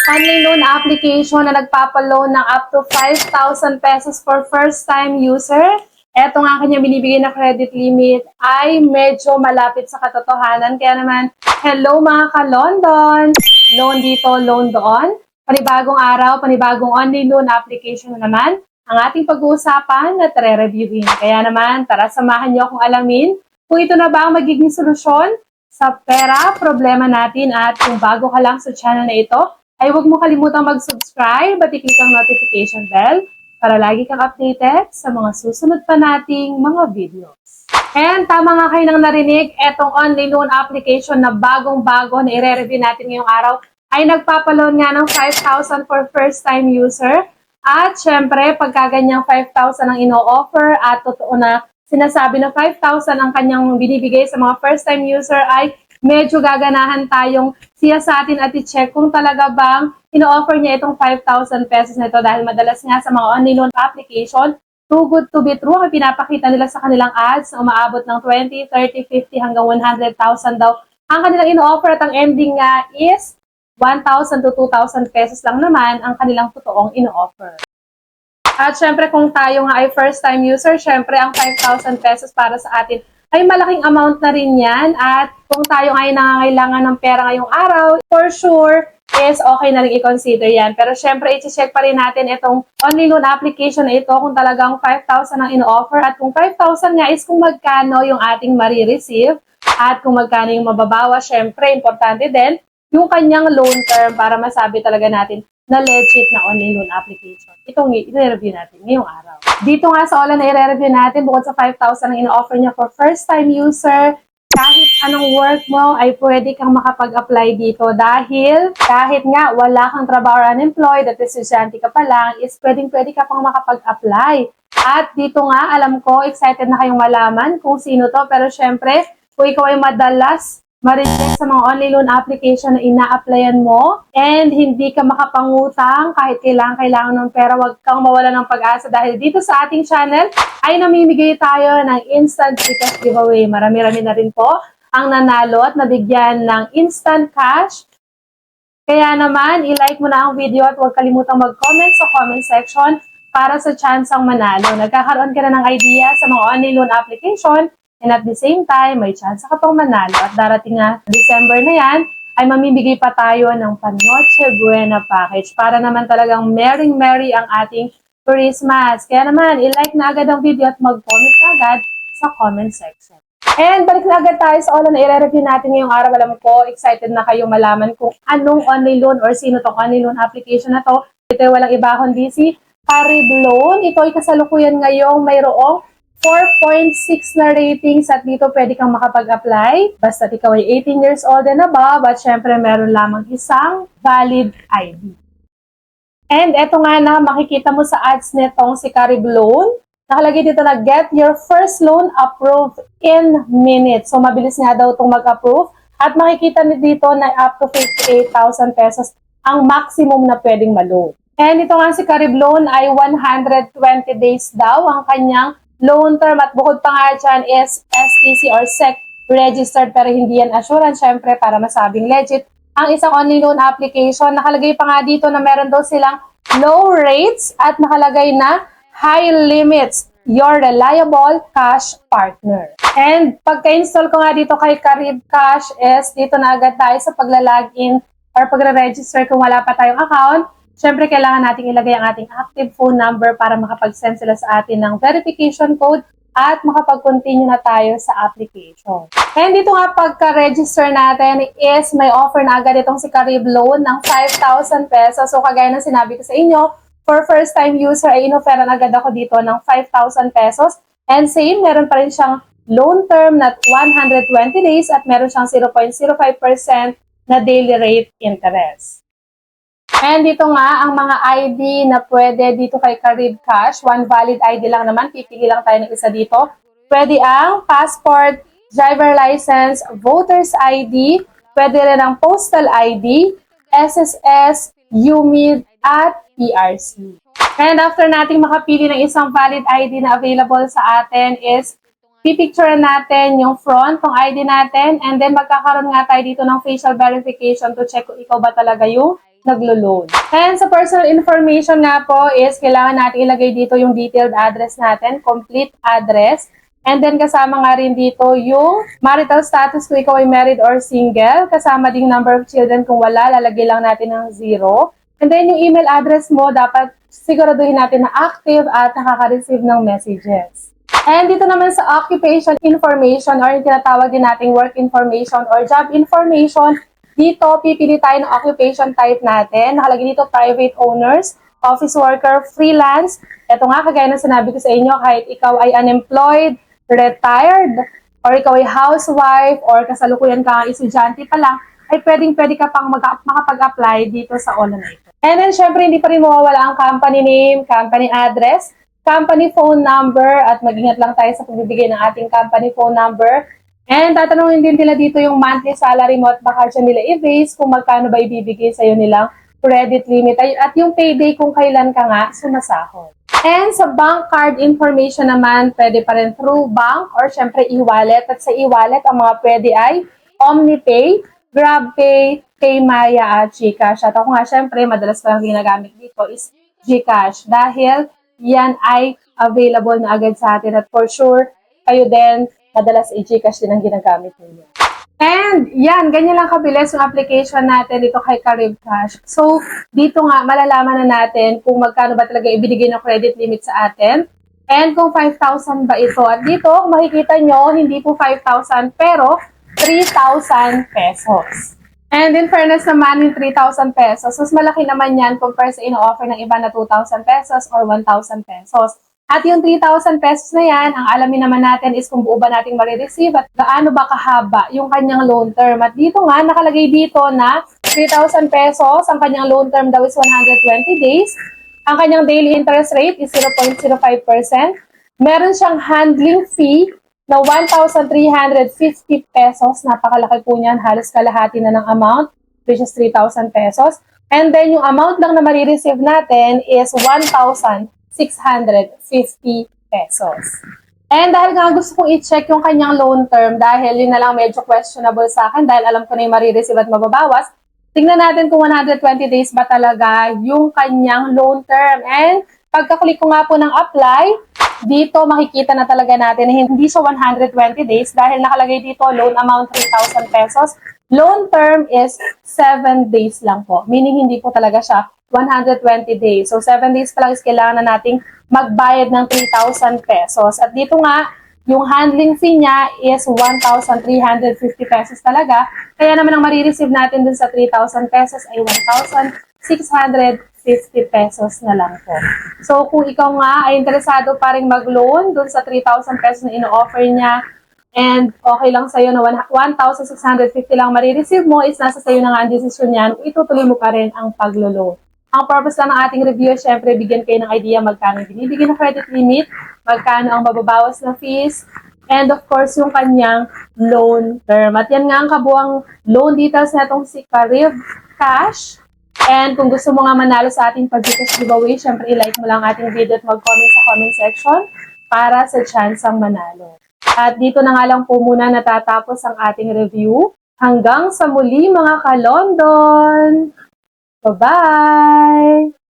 online loan application na nagpapaloan ng up to 5,000 pesos for first-time user. Eto nga kanya binibigay na credit limit ay medyo malapit sa katotohanan. Kaya naman, hello mga ka-London! Loan dito, loan doon. Panibagong araw, panibagong online loan application na naman ang ating pag-uusapan at re-reviewin. Kaya naman, tara samahan niyo akong alamin kung ito na ba ang magiging solusyon sa pera, problema natin. At kung bago ka lang sa channel na ito, ay huwag mo kalimutang mag-subscribe at i-click ang notification bell para lagi kang updated sa mga susunod pa nating mga videos. And tama nga kayo nang narinig, etong online loan application na bagong-bago na i-review natin ngayong araw ay nagpapaloan nga ng 5,000 for first-time user. At syempre, pagka ganyang 5,000 ang ino-offer at totoo na sinasabi na 5,000 ang kanyang binibigay sa mga first-time user ay medyo gaganahan tayong siya sa atin at i-check kung talaga bang ino-offer niya itong 5,000 pesos na ito dahil madalas nga sa mga online loan application, too good to be true, ang pinapakita nila sa kanilang ads na umaabot ng 20, 30, 50 hanggang 100,000 daw. Ang kanilang ino-offer at ang ending nga is 1,000 to 2,000 pesos lang naman ang kanilang totoong ino-offer. At syempre kung tayo nga ay first time user, syempre ang 5,000 pesos para sa atin ay malaking amount na rin yan. At kung tayo ay nangangailangan ng pera ngayong araw, for sure is okay na rin i-consider yan. Pero syempre i-check pa rin natin itong online loan application na ito kung talagang 5,000 ang ino-offer. At kung 5,000 nga is kung magkano yung ating marireceive at kung magkano yung mababawa. Syempre importante din yung kanyang loan term para masabi talaga natin na legit na online loan application. Itong i-review natin ngayong araw. Dito nga sa online na i-review natin, bukod sa 5,000 ang ino-offer niya for first-time user, kahit anong work mo ay pwede kang makapag-apply dito dahil kahit nga wala kang trabaho or unemployed at estudyante ka pa lang, is pwedeng-pwede ka pang makapag-apply. At dito nga, alam ko, excited na kayong malaman kung sino to, pero syempre, kung ikaw ay madalas ma-reject sa mga online loan application na ina-applyan mo and hindi ka makapangutang kahit kailangan ng pera, huwag kang mawala ng pag-asa dahil dito sa ating channel ay namimigay tayo ng instant Gcash giveaway. Marami-rami na rin po ang nanalo at nabigyan ng instant cash. Kaya naman, i-like mo na ang video at huwag kalimutang mag-comment sa comment section para sa chance ang manalo. Nagkakaroon ka na ng idea sa mga online loan application. And at the same time, may chance ka pang manalo. At darating nga December na yan, ay mamimigay pa tayo ng Panoche Buena package para naman talagang merry ang ating Christmas. Kaya naman, i-like na agad ang video at mag-comment na agad sa comment section. And balik na agad tayo sa online na i-review natin ngayong araw. Alam ko, excited na kayong malaman kung anong online loan or sino tong online loan application na to. Ito ay walang iba kundi si Carib Loan. Ito ay kasalukuyan ngayong mayroong 4.6 na ratings at dito pwede kang makapag-apply. Basta ikaw ay 18 years old and above at syempre meron lamang isang valid ID. And eto nga na makikita mo sa ads netong si Carib Loan. Nakalagay dito na get your first loan approved in minutes. So mabilis nga daw itong mag-approve. At makikita niyo dito na up to 58,000 pesos ang maximum na pwedeng ma-loan. And ito nga si Carib Loan ay 120 days daw ang kanyang loan term at bukod pa nga dyan is SEC or SEC registered pero hindi yan assurance syempre para masabing legit. Ang isang online loan application, nakalagay pa nga dito na meron daw silang low rates at nakalagay na high limits, your reliable cash partner. And pagka-install ko nga dito kay Carib Cash is dito na agad tayo sa pagla-login or pagre-register kung wala pa tayong account. Siyempre, kailangan natin ilagay ang ating active phone number para makapag-send sila sa atin ng verification code at makapag-continue na tayo sa application. And dito nga pagka-register natin is may offer na agad itong si Carib Loan ng 5,000 pesos. So, kagaya ng sinabi ko sa inyo, for first-time user ay inoferan agad ako dito ng 5,000 pesos. And same, meron pa rin siyang loan term na 120 days at meron siyang 0.05% na daily rate interest. And dito nga, ang mga ID na pwede dito kay Carib Cash, one valid ID lang naman, pipili lang tayo ng isa dito. Pwede ang passport, driver license, voter's ID, pwede rin ang postal ID, SSS, UMID, at PRC. And after nating makapili ng isang valid ID na available sa atin is pipicture natin yung front ng ID natin and then magkakaroon nga tayo dito ng facial verification to check kung ikaw ba talaga yung naglo-load. And sa personal information nga po is kailangan natin ilagay dito yung detailed address natin, complete address. And then kasama nga rin dito yung marital status kung ikaw ay married or single. Kasama ding number of children kung wala, lalagay lang natin ng 0. And then yung email address mo, dapat siguraduhin natin na active at nakaka-receive ng messages. And dito naman sa occupation information or yung tinatawag din nating work information or job information, dito pipili tayo ng occupation type natin. Nakalagay dito private owners, office worker, freelance. Ito nga, kagaya ng sinabi ko sa inyo, kahit ikaw ay unemployed, retired, or ikaw ay housewife, or kasalukuyan ka ang estudyante pa lang, ay pwede ka pang makapag-apply dito sa online na ito. And then, syempre, hindi pa rin mawawala ang company name, company address, company phone number, at mag-ingat lang tayo sa pagbibigay ng ating company phone number. And tatanungin din nila dito yung monthly salary mo at baka siya nila i-base kung magkano ba ibibigay sa'yo nilang credit limit at yung payday kung kailan ka nga sumasahod. And sa bank card information naman, pwede pa rin through bank or syempre e-wallet. At sa e-wallet, ang mga pwede ay OmniPay, GrabPay, PayMaya at GCash. At ako nga syempre, madalas ko lang ginagamit dito is GCash dahil yan ay available na agad sa atin at for sure, kayo din, madalas i-GCash din ang ginagamit ninyo. And yan, ganyan lang kabilis yung application natin dito kay Caribcash. So, dito nga, malalaman na natin kung magkano ba talaga ibinigay ng credit limit sa atin. And kung 5,000 ba ito. At dito, makikita nyo, hindi po 5,000 pero 3,000 pesos. And in fairness naman, yung 3,000 pesos, mas malaki naman yan compare sa ino-offer ng iba na 2,000 pesos or 1,000 pesos. At yung 3,000 pesos na yan, ang alamin naman natin is kung buo ba nating marireceive at gaano ba kahaba yung kanyang loan term. At dito nga, nakalagay dito na 3,000 pesos, ang kanyang loan term daw is 120 days. Ang kanyang daily interest rate is 0.05%. Meron siyang handling fee na 1,350 pesos. Napakalaki po niyan, halos kalahati na ng amount, which is 3,000 pesos. And then yung amount lang na marireceive natin is 1,650 pesos. And dahil nga gusto kong i-check yung kanyang loan term dahil yun na lang medyo questionable sa akin dahil alam ko na yung marireceive at mababawas, tingnan natin kung 120 days ba talaga yung kanyang loan term. And pagka-click ko nga po ng apply, dito makikita na talaga natin na hindi siya 120 days dahil nakalagay dito loan amount 3,000 pesos. Loan term is 7 days lang po. Meaning hindi po talaga siya 120 days. So 7 days pa lang is kailangan na nating magbayad ng 3,000 pesos. At dito nga, yung handling fee niya is 1,350 pesos talaga. Kaya naman ang marireceive natin dun sa 3,000 pesos ay 1,650 pesos na lang po. So kung ikaw nga ay interesado pa rin mag-loan dun sa 3,000 pesos na ino-offer niya, and okay lang sa'yo na 1,650 lang marireceive mo, is nasa sa'yo na nga ang desisyon yan, itutuloy mo pa rin ang paglo-loan. Ang purpose lang ng ating review, syempre, bigyan kayo ng idea magkano binibigyan ng credit limit, magkano ang mababawas na fees, and of course, yung kanyang loan term. At yan nga ang kabuang loan details na itong si Caribcash. And kung gusto mo nga manalo sa ating pag-Gcash giveaway, syempre, i-like mo lang ating video at mag-comment sa comment section para sa chance ang manalo. At dito na nga lang po muna natatapos ang ating review. Hanggang sa muli mga ka-London! Bye-bye!